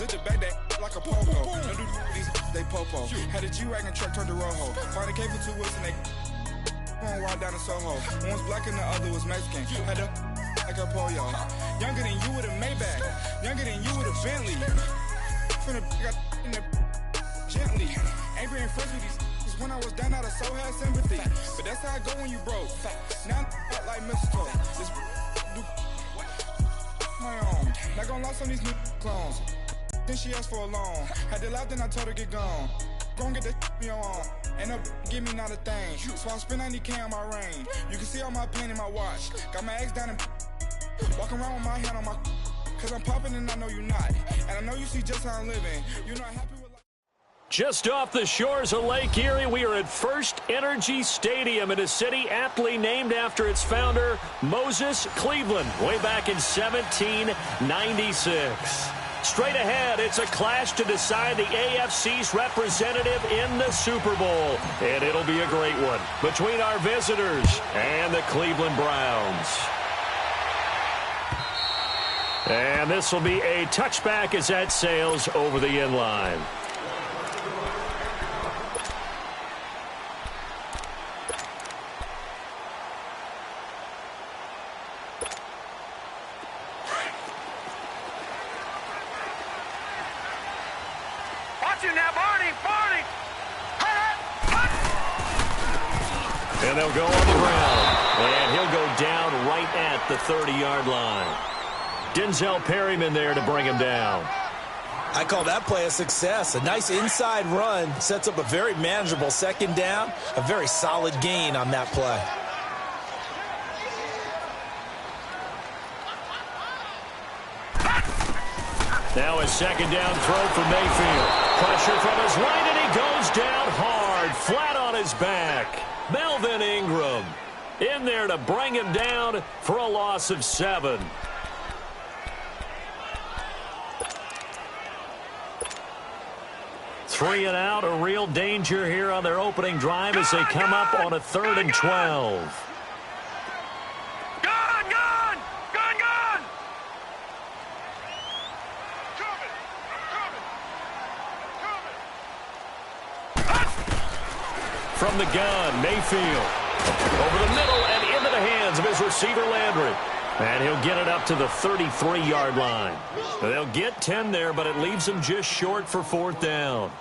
Zip the back that like a popo. Don't do these, they popo. Had a G-Wagon truck turned to Rojo. Find a cable 2 wheels and they going wild down in Soho. One was black and the other was Mexican. Had a like a pollo. Younger than you with a Maybach. Younger than you with a Bentley. From the got in the gently. Ain't being friends with these when I was down out of so had sympathy. But that's how I go when you broke. Now I'm like mistletoe. This do my own. Not gonna lie, some of these new clones. Then she asked for a loan. Had to laugh, then I told her get gone. Gon' get that me on. Ain't no give me not a thing. So I spend 90K on my range. You can see all my pain in my watch. Got my ex down and walking around with my hand on my. Cause I'm popping and I know you not. And I know you see just how I'm living. You're not happy with life. Just off the shores of Lake Erie, we are at First Energy Stadium in a city aptly named after its founder, Moses Cleveland, way back in 1796. Straight ahead, it's a clash to decide the AFC's representative in the Super Bowl. And it'll be a great one between our visitors and the Cleveland Browns. And this will be a touchback as that sails over the end line. And they'll go on the ground. And he'll go down right at the 30-yard line. Denzel Perryman there to bring him down. I call that play a success. A nice inside run sets up a very manageable second down. A very solid gain on that play. Now a second down throw for Mayfield. Pressure from his right, and he goes down hard, flat on his back. Melvin Ingram in there to bring him down for a loss of 7. Three and out, a real danger here on their opening drive as they come up on a 3rd and 12. From the gun, Mayfield. Over the middle and into the hands of his receiver, Landry. And he'll get it up to the 33-yard line. They'll get 10 there, but it leaves them just short for 4th down.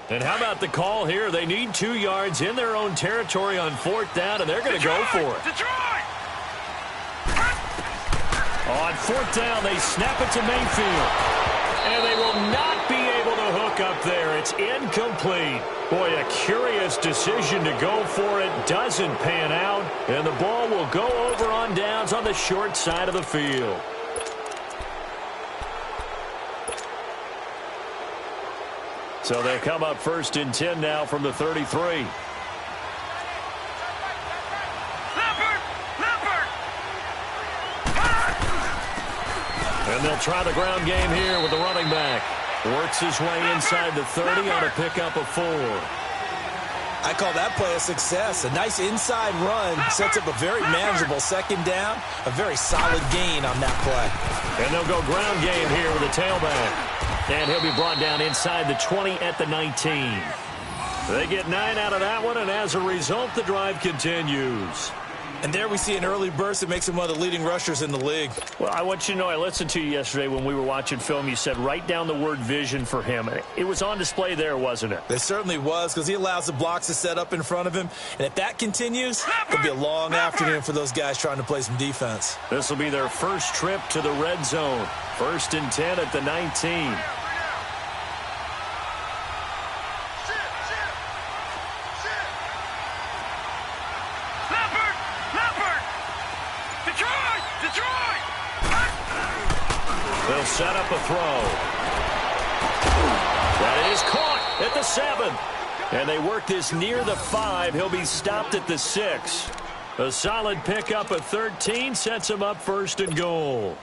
And how about the call here? They need 2 yards in their own territory on 4th down, and they're going to go for it. On 4th down, they snap it to Mayfield. And they will not be able to hook up there. It's incomplete. Boy, a curious decision to go for it. Doesn't pan out. And the ball will go over on downs on the short side of the field. So they'll come up 1st and 10 now from the 33. And they'll try the ground game here with the running back. Works his way inside the 30 on a pickup of 4. I call that play a success. A nice inside run sets up a very manageable second down. A very solid gain on that play. And they'll go ground game here with a tailback. And he'll be brought down inside the 20 at the 19. They get 9 out of that one, and as a result, the drive continues. And there we see an early burst that makes him one of the leading rushers in the league. Well, I want you to know, I listened to you yesterday when we were watching film. You said write down the word vision for him. It was on display there, wasn't it? It certainly was, because he allows the blocks to set up in front of him. And if that continues, it'll be a long afternoon for those guys trying to play some defense. This will be their first trip to the red zone. 1st and 10 at the 19. They'll set up a throw. That is caught at the 7. And they work this near the 5. He'll be stopped at the 6. A solid pickup of 13 sets him up 1st and goal.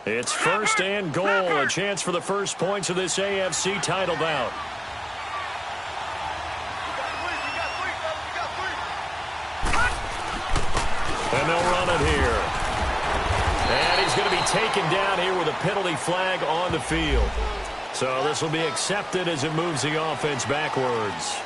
It's 1st and goal. A chance for the first points of this AFC title bout. And they'll run it here. And he's going to be taken down here with a penalty flag on the field. So this will be accepted as it moves the offense backwards.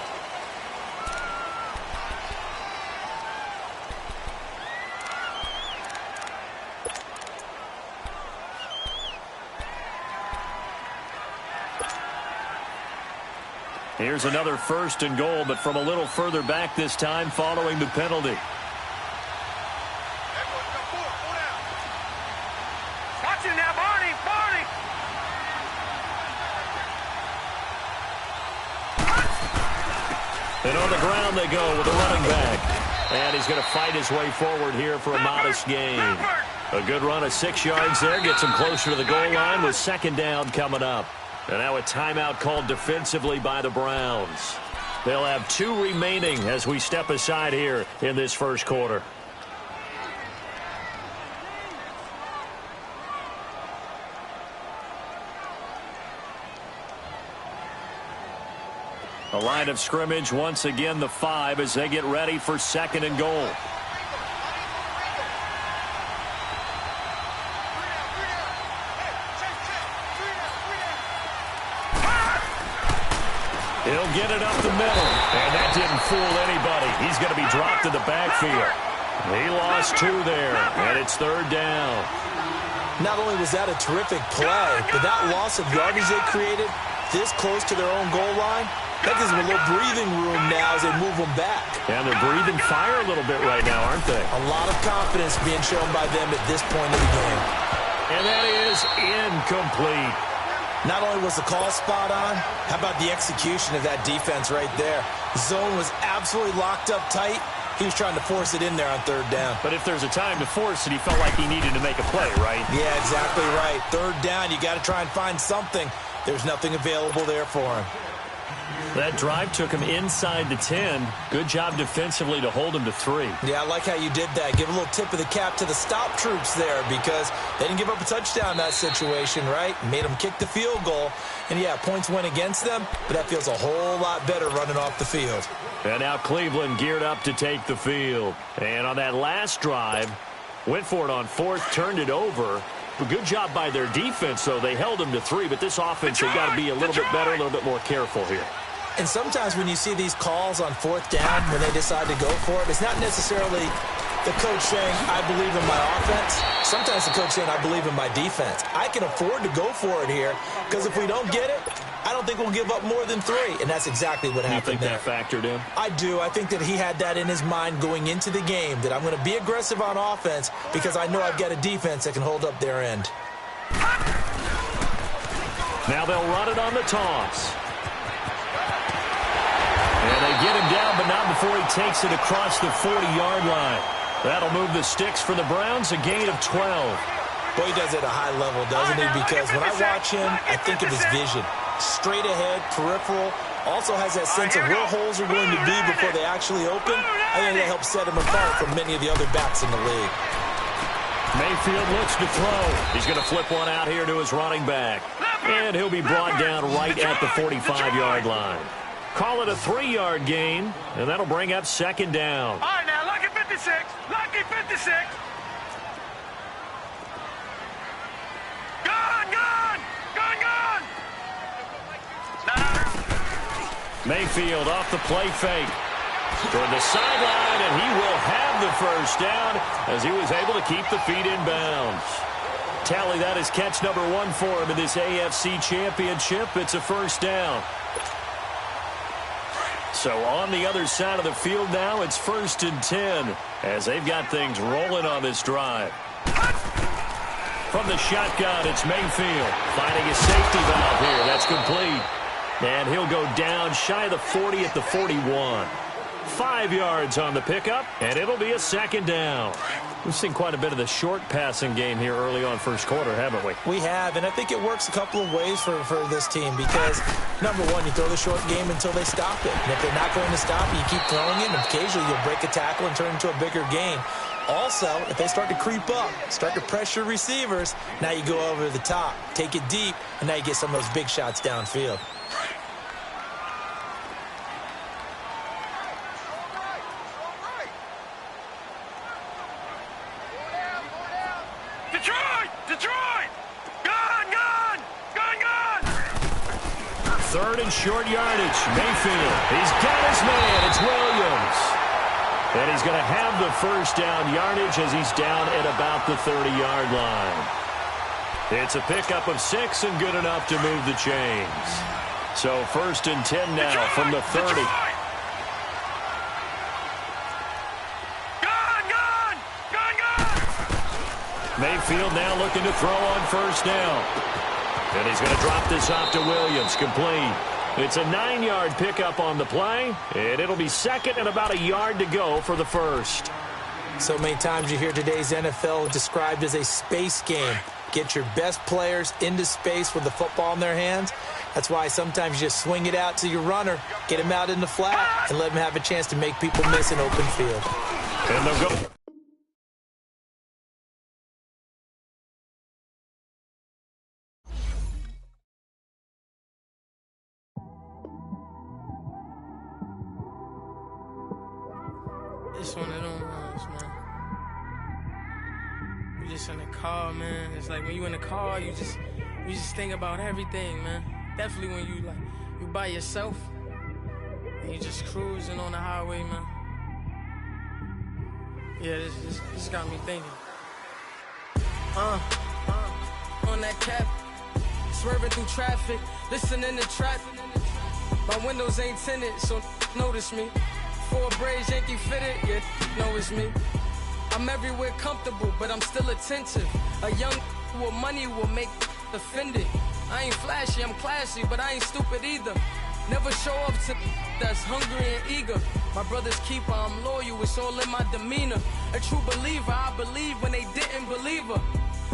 Here's another 1st and goal, but from a little further back this time following the penalty. Watch it now, Barney! And on the ground they go with the running back. And he's going to fight his way forward here for a modest gain. A good run of 6 yards there. Gets him closer to the goal line with 2nd down coming up. And now a timeout called defensively by the Browns. They'll have 2 remaining as we step aside here in this first quarter. A line of scrimmage once again the 5 as they get ready for 2nd and goal. He'll get it up the middle, and that didn't fool anybody. He's going to be dropped in the backfield. He lost 2 there, and it's 3rd down. Not only was that a terrific play, but that loss of yardage they created this close to their own goal line, that gives them a little breathing room now as they move them back. And they're breathing fire a little bit right now, aren't they? A lot of confidence being shown by them at this point in the game. And that is incomplete. Not only was the call spot on, how about the execution of that defense right there? Zone was absolutely locked up tight. He was trying to force it in there on 3rd down. But if there's a time to force it, he felt like he needed to make a play, right? Yeah, exactly right. 3rd down, you got to try and find something. There's nothing available there for him. That drive took him inside the 10. Good job defensively to hold him to 3. Yeah, I like how you did that. Give a little tip of the cap to the stop troops there because they didn't give up a touchdown in that situation, right? Made them kick the field goal. And, yeah, points went against them, but that feels a whole lot better running off the field. And now Cleveland geared up to take the field. And on that last drive, went for it on 4th, turned it over. A good job by their defense, though. They held them to 3, but this offense, they've got to be a little bit better, a little bit more careful here. And sometimes when you see these calls on 4th down, when they decide to go for it, it's not necessarily the coach saying, I believe in my offense. Sometimes the coach saying, I believe in my defense. I can afford to go for it here because if we don't get it, I don't think we'll give up more than 3. And that's exactly what happened there. You think that factored in? I do. I think that he had that in his mind going into the game, that I'm going to be aggressive on offense because I know I've got a defense that can hold up their end. Now they'll run it on the toss. And they get him down, but not before he takes it across the 40-yard line. That'll move the sticks for the Browns, a gain of 12. Boy, he does it at a high level, doesn't he? Because when I watch him, I think of his vision. Straight ahead, peripheral, also has that sense of where holes are going to be before they actually open. I think that helps set him apart from many of the other backs in the league. Mayfield looks to throw. He's going to flip one out here to his running back. And he'll be brought down right at the 45-yard line. Call it a 3-yard gain, and that'll bring up 2nd down. All right, now, lucky 56. Lucky 56. Gone. Mayfield off the play fake. Toward the sideline, and he will have the 1st down as he was able to keep the feet in bounds. Tally, that is catch number 1 for him in this AFC Championship. It's a 1st down. So on the other side of the field now, it's 1st and 10 as they've got things rolling on this drive. From the shotgun, it's Mayfield finding a safety valve here. That's complete. And he'll go down shy of the 40 at the 41. 5 yards on the pickup, and it'll be a 2nd down. We've seen quite a bit of the short passing game here early on first quarter, haven't we? We have, and I think it works a couple of ways for this team because, number one, you throw the short game until they stop it. And if they're not going to stop it, you keep throwing it, and occasionally you'll break a tackle and turn it into a bigger gain. Also, if they start to creep up, start to pressure receivers, now you go over the top, take it deep, and now you get some of those big shots downfield. third and short yardage. Mayfield, he's got his man. It's Williams. And he's going to have the first down yardage as he's down at about the 30-yard line. It's a pickup of 6 and good enough to move the chains. So 1st and 10 now from the 30. Mayfield now looking to throw on 1st down. And he's going to drop this off to Williams. Complete. It's a 9-yard pickup on the play, and it'll be 2nd and about a yard to go for the 1st. So many times you hear today's NFL described as a space game. Get your best players into space with the football in their hands. That's why sometimes you just swing it out to your runner, get him out in the flat, and let him have a chance to make people miss an open field. And they'll go. It's one of them ones, man. You just in the car, man. It's like when you in the car, you just think about everything, man. Definitely when you by yourself and you just cruising on the highway, man. Yeah, this got me thinking. On that cap, swerving through traffic, listening to trap. My windows ain't tinted, so notice me. 4 braids, Yankee fitted, yeah, know it's me. I'm everywhere comfortable, but I'm still attentive. A young with money will make offended. I ain't flashy, I'm classy, but I ain't stupid either. Never show up to that's hungry and eager. My brother's keeper, I'm loyal, it's all in my demeanor. A true believer, I believe when they didn't believe her.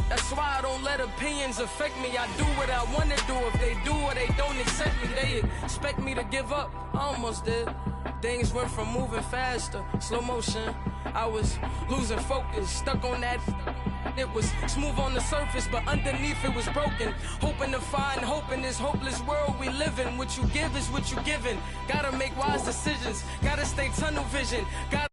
That's why I don't let opinions affect me. I do what I want to do. If they do or they don't accept me, they expect me to give up. I almost did. Things went from moving faster, slow motion. I was losing focus, stuck on that. It was smooth on the surface, but underneath it was broken. Hoping to find hope in this hopeless world we live in. What you give is what you given. Gotta make wise decisions. Gotta stay tunnel vision. Gotta